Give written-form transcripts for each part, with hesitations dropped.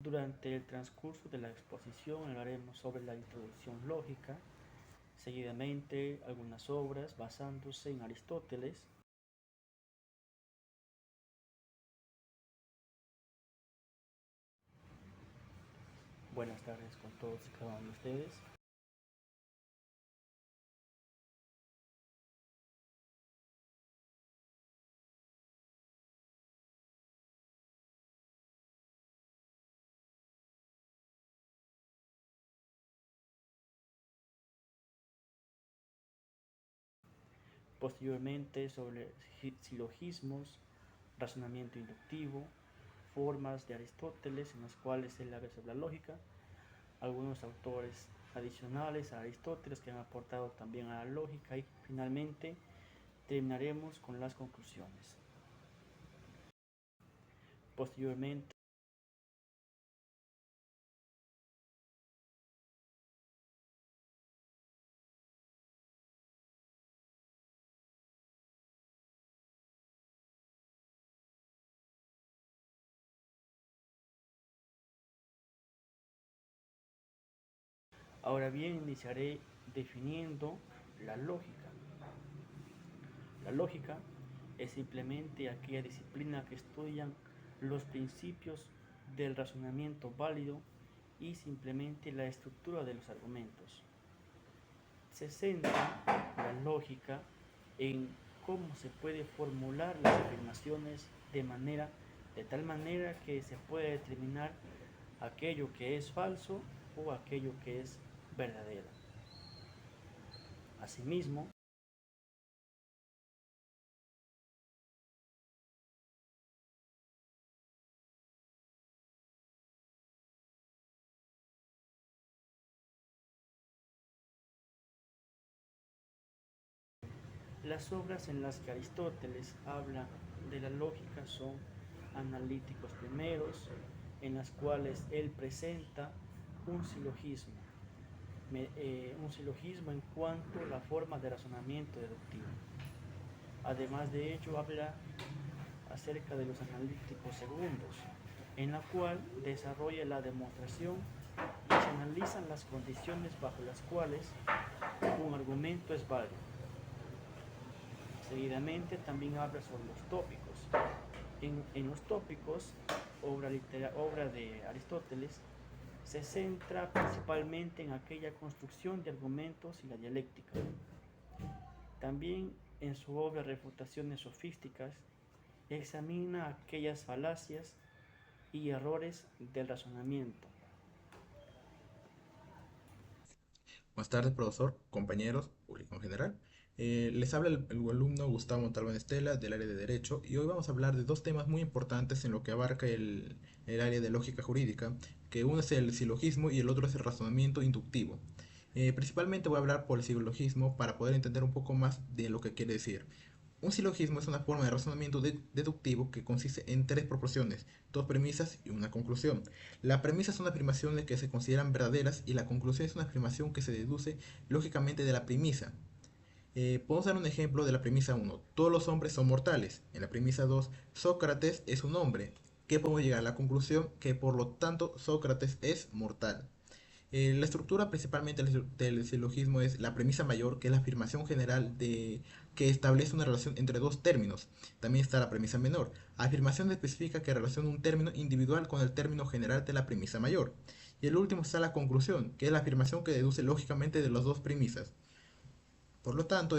Durante el transcurso de la exposición hablaremos sobre la introducción lógica, seguidamente algunas obras basándose en Aristóteles. Buenas tardes con todos y cada uno de ustedes. Posteriormente sobre silogismos, razonamiento inductivo, formas de Aristóteles en las cuales él habla sobre la lógica, algunos autores adicionales a Aristóteles que han aportado también a la lógica y finalmente terminaremos con las conclusiones. Posteriormente Ahora bien, iniciaré definiendo la lógica. La lógica es simplemente aquella disciplina que estudia los principios del razonamiento válido y simplemente la estructura de los argumentos. Se centra la lógica en cómo se puede formular las afirmaciones de tal manera que se puede determinar aquello que es falso o aquello que es verdadero. Asimismo, las obras en las que Aristóteles habla de la lógica son analíticos primeros, en las cuales él presenta un silogismo, en cuanto a la forma de razonamiento deductivo. Además de ello, habla acerca de los analíticos segundos, en la cual desarrolla la demostración y se analizan las condiciones bajo las cuales un argumento es válido. Seguidamente también habla sobre los tópicos. En los tópicos, obra de Aristóteles, se centra principalmente en aquella construcción de argumentos y la dialéctica. También en su obra Refutaciones sofísticas, examina aquellas falacias y errores del razonamiento. Buenas tardes, profesor, compañeros, público en general. Les habla el alumno Gustavo Montalbán Estela del área de Derecho y hoy vamos a hablar de dos temas muy importantes en lo que abarca el área de lógica jurídica, que uno es el silogismo y el otro es el razonamiento inductivo. Principalmente voy a hablar por el silogismo para poder entender un poco más de lo que quiere decir. Un silogismo es una forma de razonamiento deductivo que consiste en tres proporciones, dos premisas y una conclusión. La premisa son afirmaciones que se consideran verdaderas y la conclusión es una afirmación que se deduce lógicamente de la premisa. Podemos dar un ejemplo de la premisa 1. Todos los hombres son mortales. En la premisa 2, Sócrates es un hombre. ¿Qué podemos llegar a la conclusión? Que por lo tanto Sócrates es mortal. La estructura principalmente del silogismo es la premisa mayor, que es la afirmación general que establece una relación entre dos términos. También está la premisa menor. Afirmación específica que relaciona un término individual con el término general de la premisa mayor. Y el último está la conclusión, que es la afirmación que deduce lógicamente de las dos premisas. Por lo tanto,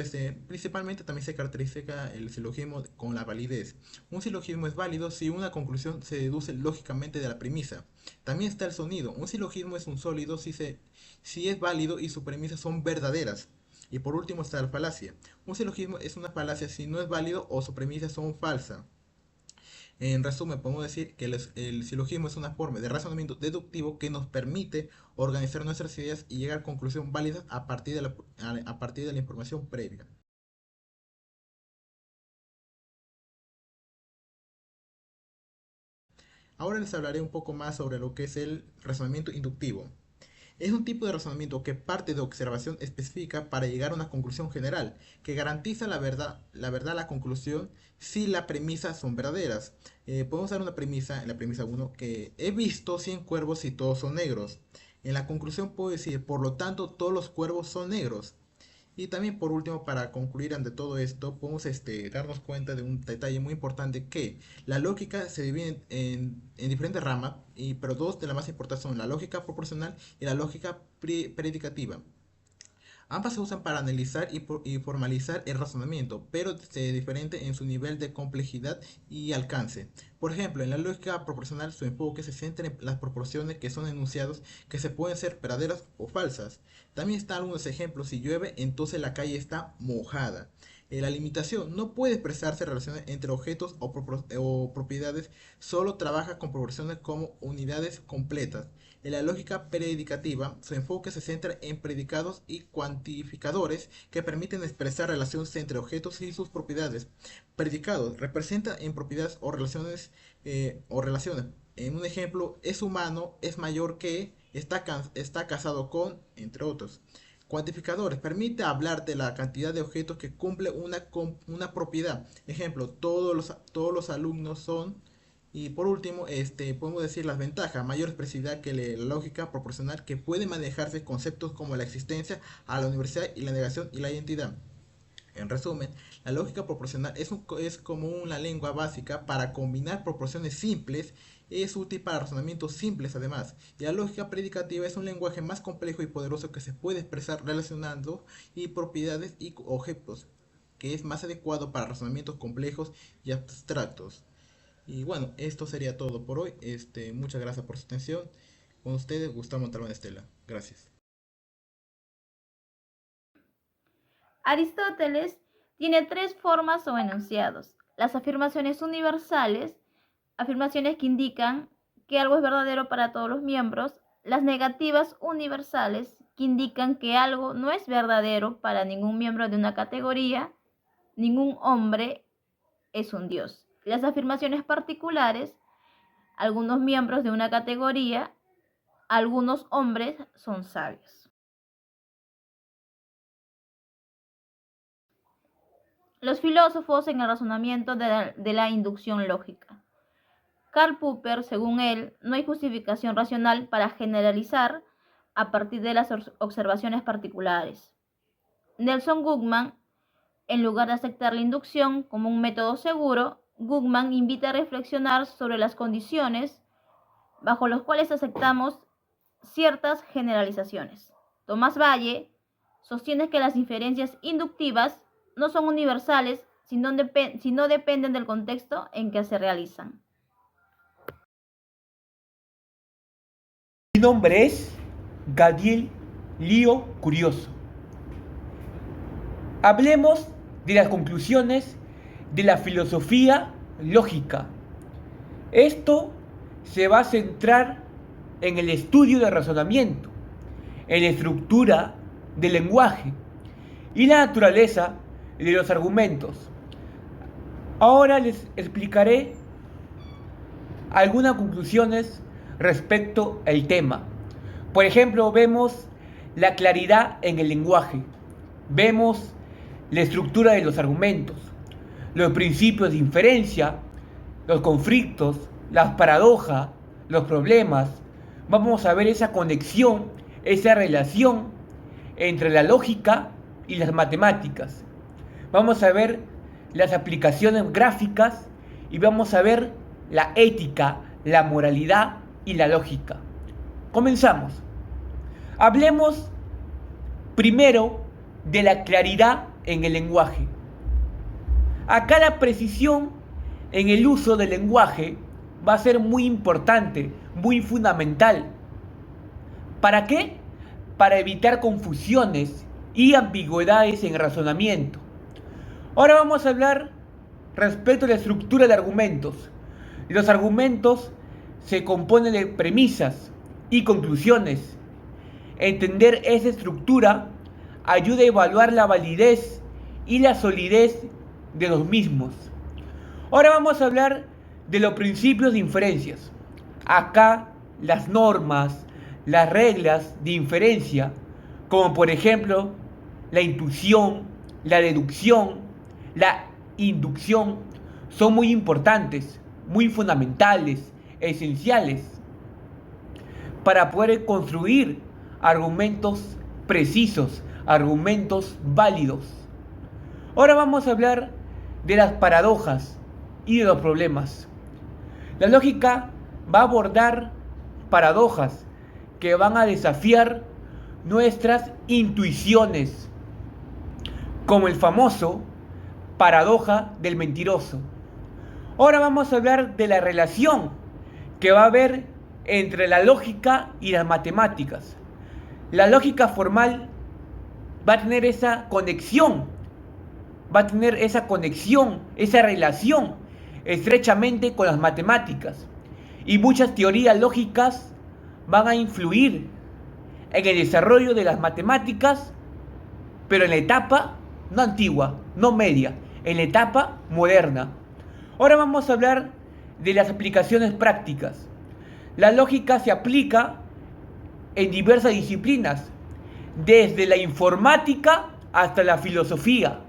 principalmente también se caracteriza el silogismo con la validez. Un silogismo es válido si una conclusión se deduce lógicamente de la premisa. También está el sonido. Un silogismo es un sólido si es válido y sus premisas son verdaderas. Y por último está la falacia. Un silogismo es una falacia si no es válido o sus premisas son falsas. En resumen, podemos decir que el silogismo es una forma de razonamiento deductivo que nos permite organizar nuestras ideas y llegar a conclusiones válidas a partir de la información previa. Ahora les hablaré un poco más sobre lo que es el razonamiento inductivo. Es un tipo de razonamiento que parte de observación específica para llegar a una conclusión general, que garantiza la la conclusión si las premisas son verdaderas. Podemos dar una premisa, en la premisa uno que he visto 100 cuervos y todos son negros. En la conclusión puedo decir, por lo tanto, todos los cuervos son negros. Y también por último, para concluir ante todo esto, podemos darnos cuenta de un detalle muy importante que la lógica se divide en diferentes ramas, pero dos de las más importantes son la lógica proporcional y la lógica predicativa. Ambas se usan para analizar y formalizar el razonamiento, pero se diferente en su nivel de complejidad y alcance. Por ejemplo, en la lógica proporcional su enfoque se centra en las proporciones que son enunciados que se pueden ser verdaderas o falsas. También están algunos ejemplos: si llueve, entonces la calle está mojada. La limitación no puede expresarse relaciones entre objetos o propiedades, solo trabaja con proporciones como unidades completas. En la lógica predicativa, su enfoque se centra en predicados y cuantificadores que permiten expresar relaciones entre objetos y sus propiedades. Predicados representan en propiedades o relaciones. En un ejemplo, es humano, es mayor que, está casado con, entre otros. Cuantificadores permite hablar de la cantidad de objetos que cumple una propiedad. Ejemplo, todos los alumnos son. Y por último, podemos decir las ventajas: mayor expresividad que la lógica proporcional, que puede manejarse conceptos como la existencia a la universidad y la negación y la identidad. En resumen, la lógica proporcional es como una lengua básica para combinar proporciones simples. Es útil para razonamientos simples además. Y la lógica predicativa es un lenguaje más complejo y poderoso que se puede expresar relacionando y propiedades y objetos, que es más adecuado para razonamientos complejos y abstractos. Y bueno, esto sería todo por hoy. Muchas gracias por su atención. Con ustedes, Gustavo Montalbán Estela. Gracias. Aristóteles tiene tres formas o enunciados: las afirmaciones universales, afirmaciones que indican que algo es verdadero para todos los miembros; las negativas universales, que indican que algo no es verdadero para ningún miembro de una categoría, ningún hombre es un dios; las afirmaciones particulares, algunos miembros de una categoría, algunos hombres son sabios. Los filósofos en el razonamiento de la inducción lógica. Karl Popper, según él, no hay justificación racional para generalizar a partir de las observaciones particulares. Nelson Goodman, en lugar de aceptar la inducción como un método seguro, Goodman invita a reflexionar sobre las condiciones bajo las cuales aceptamos ciertas generalizaciones. Tomás Valle sostiene que las inferencias inductivas no son universales, sino dependen del contexto en que se realizan. Mi nombre es Gadiel Lío Curioso. Hablemos de las conclusiones de la filosofía lógica. Esto se va a centrar en el estudio del razonamiento, en la estructura del lenguaje y la naturaleza de los argumentos. Ahora les explicaré algunas conclusiones respecto al tema. Por ejemplo, vemos la claridad en el lenguaje, vemos la estructura de los argumentos, los principios de inferencia, los conflictos, las paradojas, los problemas. Vamos a ver esa conexión, esa relación entre la lógica y las matemáticas. Vamos a ver las aplicaciones gráficas y vamos a ver la ética, la moralidad y la lógica. Comenzamos. Hablemos primero de la claridad en el lenguaje. Acá la precisión en el uso del lenguaje va a ser muy importante, muy fundamental. ¿Para qué? Para evitar confusiones y ambigüedades en el razonamiento. Ahora vamos a hablar respecto a la estructura de argumentos. Los argumentos se componen de premisas y conclusiones. Entender esa estructura ayuda a evaluar la validez y la solidez de los mismos. Ahora vamos a hablar de los principios de inferencias. Acá las normas, las reglas de inferencia, como por ejemplo la intuición, la deducción, la inducción, son muy importantes, muy fundamentales, esenciales, para poder construir argumentos precisos, argumentos válidos. Ahora vamos a hablar de las paradojas y de los problemas. La lógica va a abordar paradojas que van a desafiar nuestras intuiciones, como el famoso paradoja del mentiroso. Ahora vamos a hablar de la relación que va a haber entre la lógica y las matemáticas. La lógica formal va a tener esa conexión, esa relación estrechamente con las matemáticas. Y muchas teorías lógicas van a influir en el desarrollo de las matemáticas, pero en la etapa no antigua, no media, en la etapa moderna. Ahora vamos a hablar de las aplicaciones prácticas. La lógica se aplica en diversas disciplinas, desde la informática hasta la filosofía,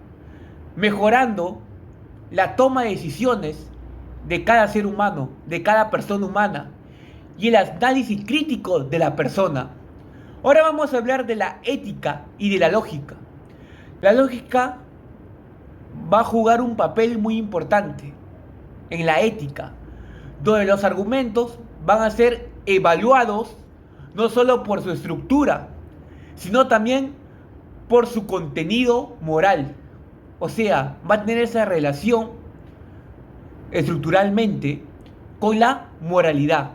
mejorando la toma de decisiones de cada ser humano, de cada persona humana, y el análisis crítico de la persona. Ahora vamos a hablar de la ética y de la lógica. La lógica va a jugar un papel muy importante en la ética, donde los argumentos van a ser evaluados no solo por su estructura, sino también por su contenido moral. O sea, va a tener esa relación estructuralmente con la moralidad.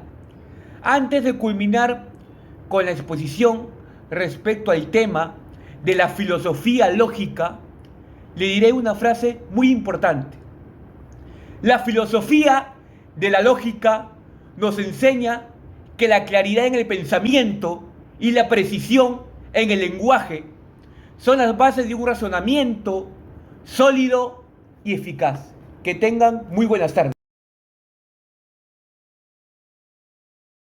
Antes de culminar con la exposición respecto al tema de la filosofía lógica, le diré una frase muy importante. La filosofía de la lógica nos enseña que la claridad en el pensamiento y la precisión en el lenguaje son las bases de un razonamiento sólido y eficaz. Que tengan muy buenas tardes.